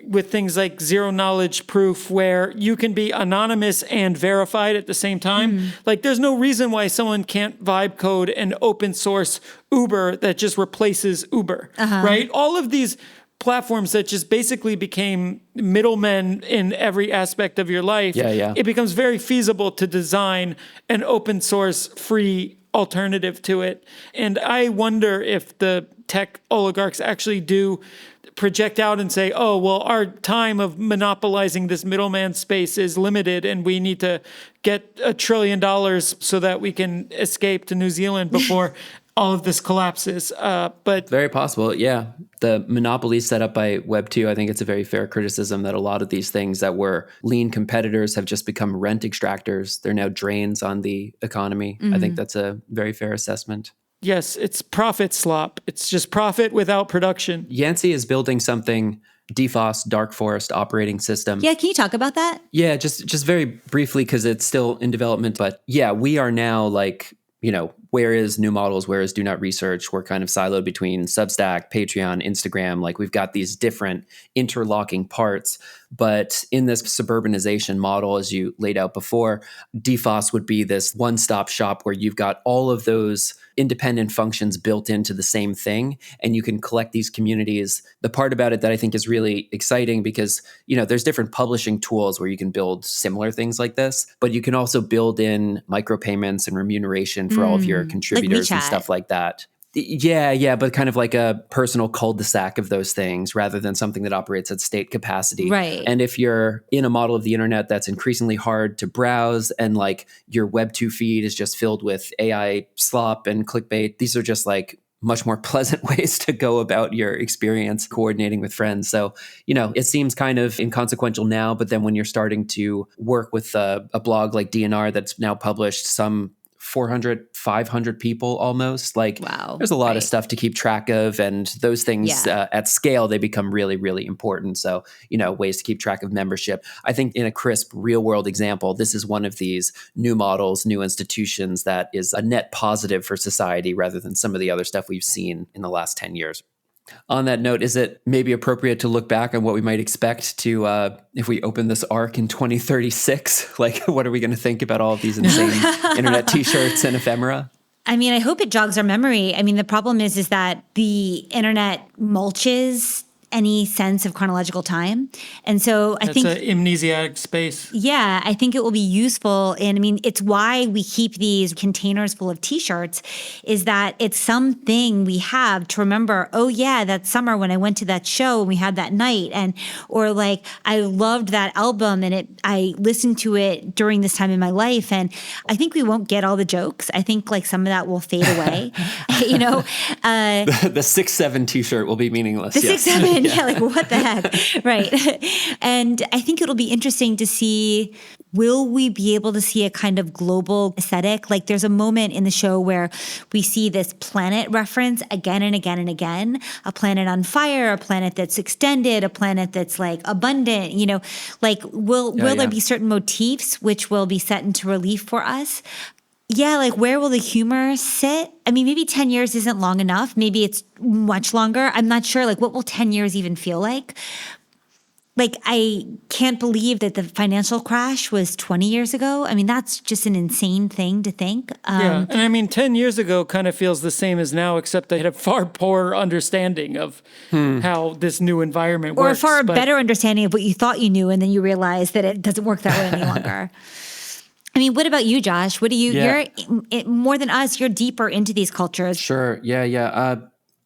with things like zero knowledge proof where you can be anonymous and verified at the same time. Like, there's no reason why someone can't vibe code an open source Uber that just replaces Uber, right? All of these platforms that just basically became middlemen in every aspect of your life, it becomes very feasible to design an open source free alternative to it. And I wonder if the tech oligarchs actually do project out and say, oh, well, our time of monopolizing this middleman space is limited and we need to get $1 trillion so that we can escape to New Zealand before all of this collapses. But very possible, yeah. The monopoly set up by Web2, I think it's a very fair criticism that a lot of these things that were lean competitors have just become rent extractors. They're now drains on the economy. I think that's a very fair assessment. Yes, it's profit slop. It's just profit without production. Yancey is building something, DFOS, Dark Forest operating system. Yeah, can you talk about that? Yeah, just very briefly because it's still in development. But yeah, we are now like, you know, where is New Models? Where is Do Not Research? We're kind of siloed between Substack, Patreon, Instagram. Like, we've got these different interlocking parts. But in this suburbanization model, as you laid out before, DFOS would be this one-stop shop where you've got all of those independent functions built into the same thing, and you can collect these communities. The part about it that I think is really exciting because, you know, there's different publishing tools where you can build similar things like this, but you can also build in micropayments and remuneration for all of your contributors and stuff like that. Yeah, but kind of like a personal cul-de-sac of those things rather than something that operates at state capacity. Right. And if you're in a model of the internet that's increasingly hard to browse and like your Web2 feed is just filled with AI slop and clickbait, these are just like much more pleasant ways to go about your experience coordinating with friends. So, you know, it seems kind of inconsequential now, but then when you're starting to work with a blog like DNR that's now published some 400, 500 people almost. Like, there's a lot of stuff to keep track of. And those things at scale, they become really, really important. So, you know, ways to keep track of membership. I think in a crisp real world example, this is one of these new models, new institutions that is a net positive for society rather than some of the other stuff we've seen in the last 10 years. On that note, is it maybe appropriate to look back on what we might expect to, if we open this arc in 2036? Like, what are we going to think about all of these insane internet t-shirts and ephemera? I mean, I hope it jogs our memory. I mean, the problem is that the internet mulches any sense of chronological time. And so I think it's an amnesiac space. Yeah, I think it will be useful. And I mean, it's why we keep these containers full of t-shirts, is that it's something we have to remember, oh yeah, that summer when I went to that show and we had that night, and or like I loved that album and I listened to it during this time in my life. And I think we won't get all the jokes. I think like some of that will fade away. You know, the 6'7" t-shirt will be meaningless. The 6'7" And like, what the heck? Right. And I think it'll be interesting to see, will we be able to see a kind of global aesthetic? Like there's a moment in the show where we see this planet reference again and again and again, a planet on fire, a planet that's extended, a planet that's like abundant, like will there be certain motifs which will be set into relief for us? Yeah, like where will the humor sit? I mean, maybe 10 years isn't long enough. Maybe it's much longer. I'm not sure. Like, what will 10 years even feel like? Like, I can't believe that the financial crash was 20 years ago. I mean, that's just an insane thing to think. And I mean, 10 years ago kind of feels the same as now, except they had a far poorer understanding of how this new environment works. Or a far better understanding of what you thought you knew, and then you realize that it doesn't work that way any longer. I mean, what about you, Josh? What do you, you're more than us, you're deeper into these cultures. Sure. Yeah.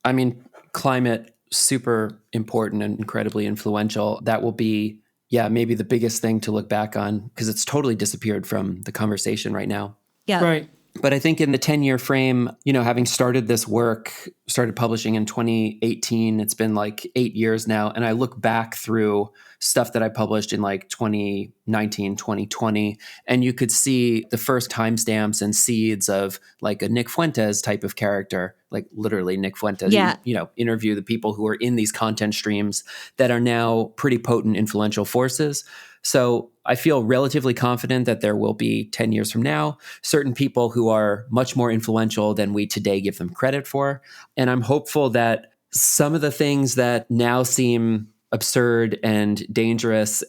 I mean, climate, super important and incredibly influential. That will be, maybe the biggest thing to look back on because it's totally disappeared from the conversation right now. Yeah. Right. But I think in the 10-year frame, having started this work, started publishing in 2018, it's been like 8 years now. And I look back through stuff that I published in like 2019, 2020, and you could see the first timestamps and seeds of like a Nick Fuentes type of character, like literally Nick Fuentes. Yeah. Interview the people who are in these content streams that are now pretty potent, influential forces. So I feel relatively confident that there will be 10 years from now, certain people who are much more influential than we today give them credit for. And I'm hopeful that some of the things that now seem absurd and dangerous,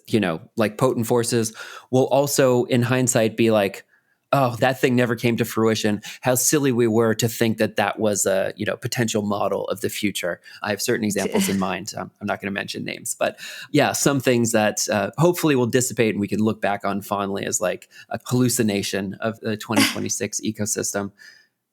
like potent forces, will also in hindsight be like, oh, that thing never came to fruition. How silly we were to think that that was a, potential model of the future. I have certain examples in mind. I'm not going to mention names, but some things that hopefully will dissipate and we can look back on fondly as like a hallucination of the 2026 ecosystem.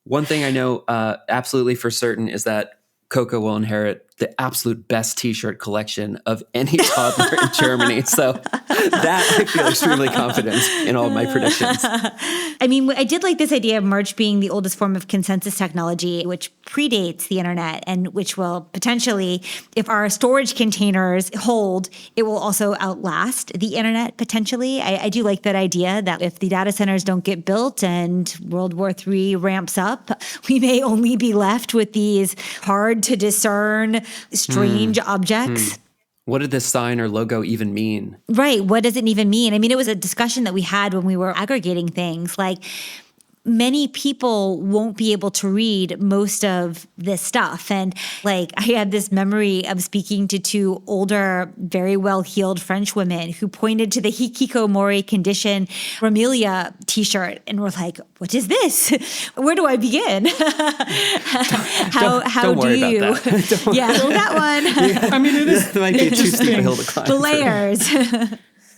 One thing I know absolutely for certain is that Coco will inherit the absolute best T-shirt collection of any toddler in Germany. So that I feel extremely confident in all of my predictions. I mean, I did like this idea of merch being the oldest form of consensus technology, which predates the internet and which will potentially, if our storage containers hold, it will also outlast the internet potentially. I do like that idea that if the data centers don't get built and World War III ramps up, we may only be left with these hard to discern strange objects. What did this sign or logo even mean? Right. What does it even mean? I mean, it was a discussion that we had when we were aggregating things. Like, many people won't be able to read most of this stuff. And like, I had this memory of speaking to two older, very well-heeled French women who pointed to the hikikomori condition Ramilia t-shirt and were like, what is this? Where do I begin? How don't worry do you? About that. That one. Yeah. I mean, it is might be too steep a hill to climb. The layers.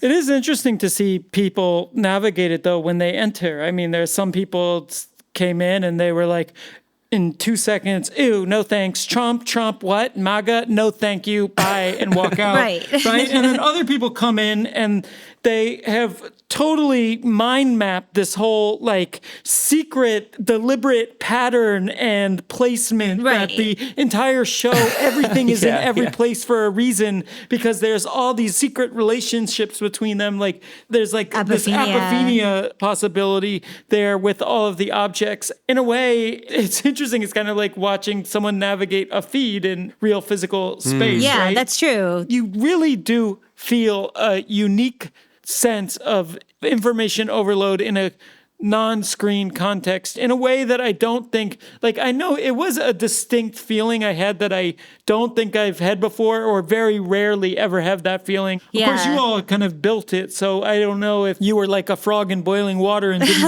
It is interesting to see people navigate it, though, when they enter. I mean, there's some people came in and they were like, in 2 seconds, ew, no thanks, Trump, what, MAGA, no thank you, bye, and walk out. Right. And then other people come in and they have totally mind mapped this whole like secret, deliberate pattern and placement that the entire show, everything is in every place for a reason because there's all these secret relationships between them. Like there's like this apophenia possibility there with all of the objects. In a way, it's interesting. It's kind of like watching someone navigate a feed in real physical space. Yeah, right? that's true. You really do feel a unique sense of information overload in a non-screen context in a way that I don't think, like, I know it was a distinct feeling I had that I don't think I've had before or very rarely ever have that feeling. Of course, you all kind of built it, so I don't know if you were like a frog in boiling water and didn't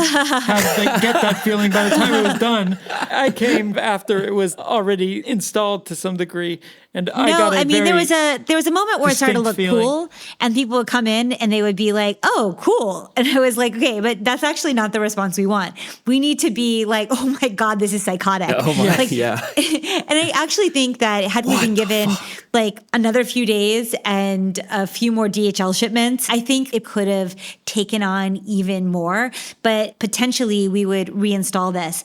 get that feeling by the time it was done. I came after it was already installed to some degree. And I got a there was a moment where it started to look feeling. cool, and people would come in and they would be like, "Oh, cool," and I was like, "Okay, but that's actually not the response we want. We need to be like, oh my God, this is psychotic." Oh my, And I actually think that had we been given like another few days and a few more DHL shipments, I think it could have taken on even more. But potentially, we would reinstall this.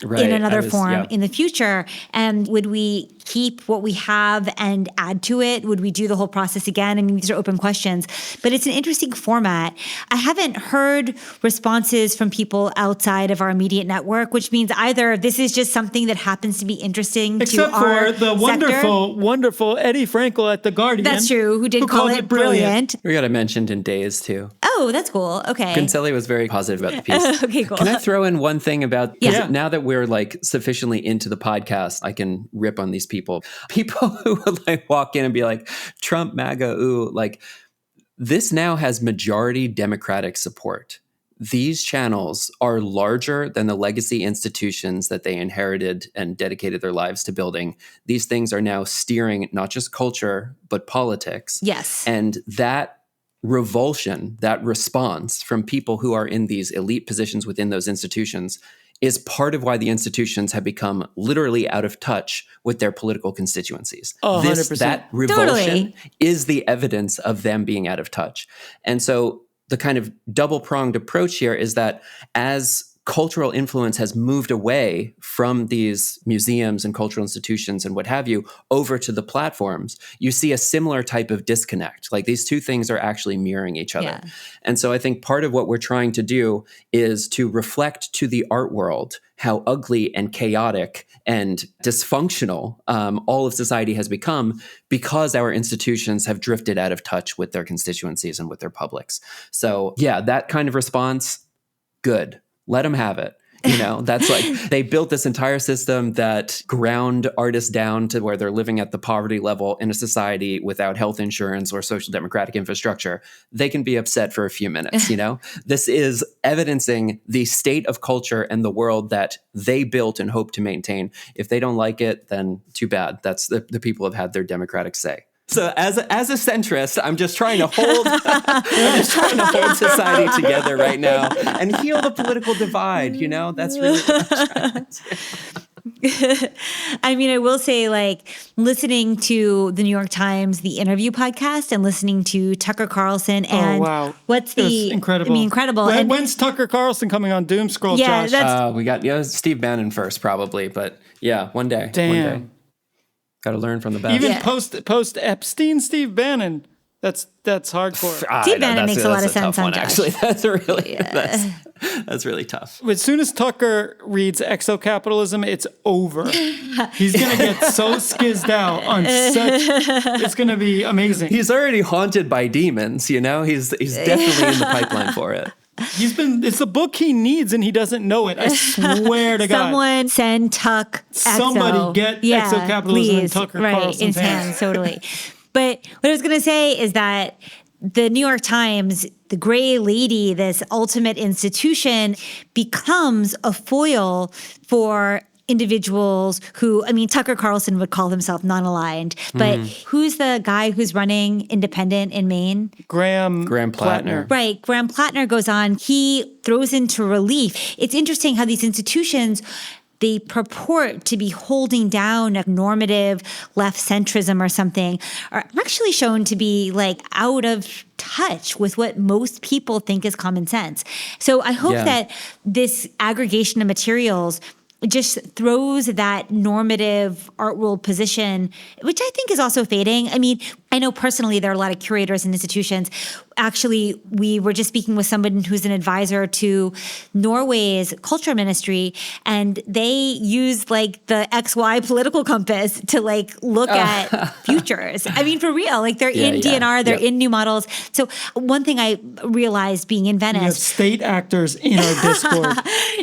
In another form in the future. And would we keep what we have and add to it? Would we do the whole process again? I mean, these are open questions, but it's an interesting format. I haven't heard responses from people outside of our immediate network, which means either this is just something that happens to be interesting Except to our for the wonderful Eddie Frankel at The Guardian. That's true, who call it brilliant. We got it mentioned in Days too. Oh, that's cool. Okay. Kinsella was very positive about the piece. Okay, cool. Can I throw in one thing about, Yeah. now that we're like sufficiently into the podcast, I can rip on these people. People who would like walk in and be like, Trump, MAGA, ooh, like this now has majority Democratic support. These channels are larger than the legacy institutions that they inherited and dedicated their lives to building. These things are now steering not just culture, but politics. Yes. And that revulsion, that response from people who are in these elite positions within those institutions is part of why the institutions have become literally out of touch with their political constituencies. Oh, 100%. That revulsion Totally. is the evidence of them being out of touch. And so the kind of double-pronged approach here is that as cultural influence has moved away from these museums and cultural institutions and what have you over to the platforms, you see a similar type of disconnect. Like these two things are actually mirroring each other. Yeah. And so I think part of what we're trying to do is to reflect to the art world how ugly and chaotic and dysfunctional all of society has become because our institutions have drifted out of touch with their constituencies and with their publics. So yeah, that kind of response, good. Let them have it. You know, that's like they built this entire system that ground artists down to where they're living at the poverty level in a society without health insurance or social democratic infrastructure. They can be upset for a few minutes, you know? This is evidencing the state of culture and the world that they built and hope to maintain. If they don't like it, then too bad. That's the people have had their democratic say. So as a centrist, I'm just trying to hold society together right now and heal the political divide. You know, that's really what I'm trying to do. I mean, I will say, like, listening to the New York Times, the interview podcast, and listening to Tucker Carlson and what's It was the incredible. I mean, incredible. When's Tucker Carlson coming on Doom Scroll, Yeah, Josh? that's- We got Steve Bannon first, probably, but yeah, one day. Damn. One day. Got to learn from the best. Even Yeah. post Epstein, Steve Bannon. That's hardcore. Steve Bannon makes a lot of sense on Josh. Actually, that's really that's really tough. As soon as Tucker reads exocapitalism, it's over. He's gonna get so skizzed out on such. It's gonna be amazing. He's already haunted by demons. You know, he's definitely in the pipeline for it. It's the book he needs and he doesn't know it. I swear to God. Someone send Tuck Exo. Somebody get exocapitalism in please. Tucker right, Carlson's in his hands. Totally. But what I was going to say is that the New York Times, the gray lady, this ultimate institution, becomes a foil for individuals who, I mean, Tucker Carlson would call himself non-aligned, but who's the guy who's running independent in Maine? Graham Plattner. Right. Graham Plattner goes on. He throws into relief. It's interesting how these institutions, they purport to be holding down a normative left centrism or something, are actually shown to be like out of touch with what most people think is common sense. So I hope that this aggregation of materials just throws that normative art world position, which I think is also fading. I mean, I know personally there are a lot of curators and institutions. Actually, we were just speaking with someone who's an advisor to Norway's culture ministry, and they use like the XY political compass to like look at futures. I mean, for real, like they're in DNR, they're in new models. So one thing I realized being in Venice. We have state actors in our Discord.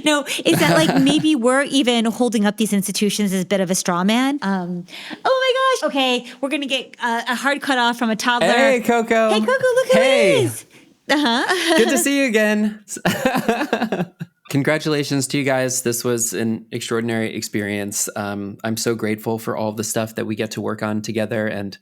No, is that like maybe we're even holding up these institutions as a bit of a straw man. Oh my gosh. Okay, we're going to get a hard cut off from a toddler. Hey, Coco. Hey, Coco, look who it is. Good to see you again. Congratulations to you guys. This was an extraordinary experience. I'm so grateful for all of the stuff that we get to work on together. And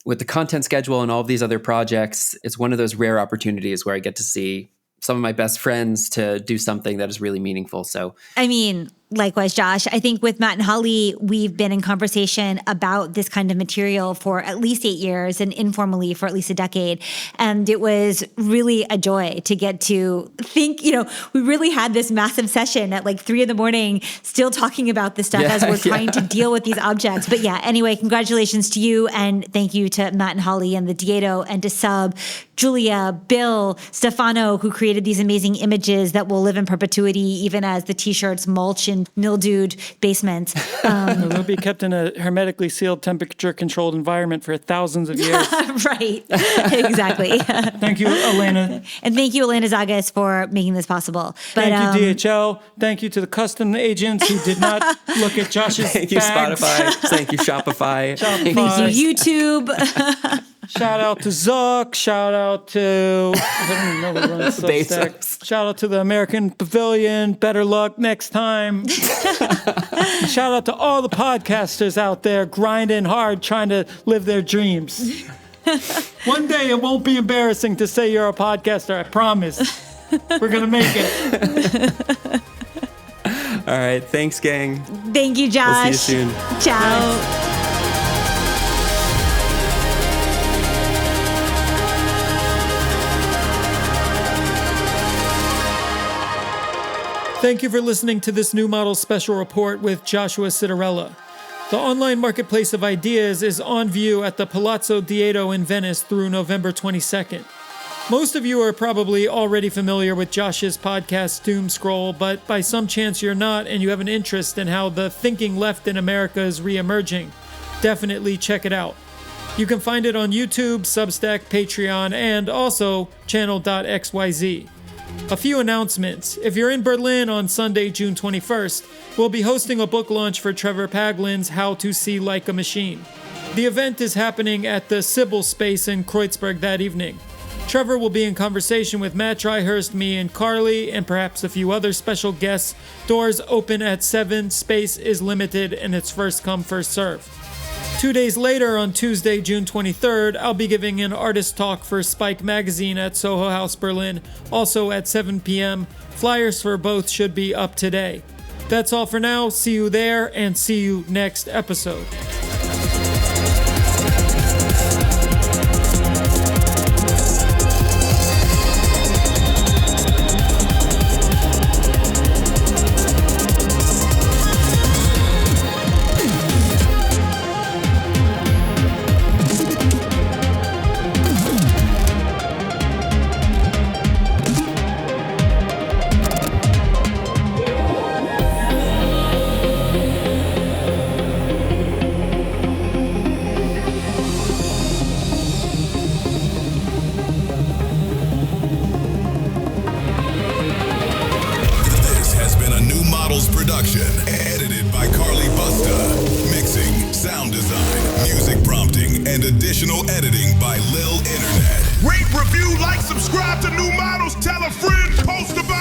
with the content schedule and all of these other projects, it's one of those rare opportunities where I get to see some of my best friends to do something that is really meaningful. So, I mean, Likewise, Josh. I think with Matt and Holly, we've been in conversation about this kind of material for at least 8 years and informally for at least a decade. And it was really a joy to get to think, we really had this massive session at like 3 a.m, still talking about this stuff as we're trying to deal with these objects. But anyway, congratulations to you. And thank you to Matt and Holly and the Diedo and to Sub, Julia, Bill, Stefano, who created these amazing images that will live in perpetuity, even as the t-shirts mulch in mildewed basements. They'll be kept in a hermetically sealed, temperature-controlled environment for thousands of years. Right. Exactly. Thank you, Elena. And thank you, Elena Zagas, for making this possible. Thank you, DHL. Thank you to the custom agents who did not look at Josh's Thank you, bags. Spotify. Thank you, Shopify. Thank you, YouTube. Shout out to Zuck. Shout out to, I don't even know who runs Substack. Shout out to the American Pavilion. Better luck next time. Shout out to all the podcasters out there grinding hard, trying to live their dreams. One day it won't be embarrassing to say you're a podcaster. I promise. We're going to make it. All right. Thanks, gang. Thank you, Josh. We'll see you soon. Ciao. Thanks. Thank you for listening to this New Model Special Report with Joshua Citarella. The online marketplace of ideas is on view at the Palazzo Diedo in Venice through November 22nd. Most of you are probably already familiar with Josh's podcast Doom Scroll, but by some chance you're not and you have an interest in how the thinking left in America is re-emerging, definitely check it out. You can find it on YouTube, Substack, Patreon, and also channel.xyz. A few announcements. If you're in Berlin on Sunday, June 21st, we'll be hosting a book launch for Trevor Paglin's How to See Like a Machine. The event is happening at the Sybil Space in Kreuzberg that evening. Trevor will be in conversation with Matt Dryhurst, me, and Carly, and perhaps a few other special guests. Doors open at 7, space is limited, and it's first come, first serve. 2 days later, on Tuesday, June 23rd, I'll be giving an artist talk for Spike Magazine at Soho House Berlin, also at 7 p.m. Flyers for both should be up today. That's all for now. See you there, and see you next episode. Production, edited by Carly Busta. Mixing, sound design, music prompting, and additional editing by Lil Internet. Rate, review, like, subscribe to New Models, tell a friend, post about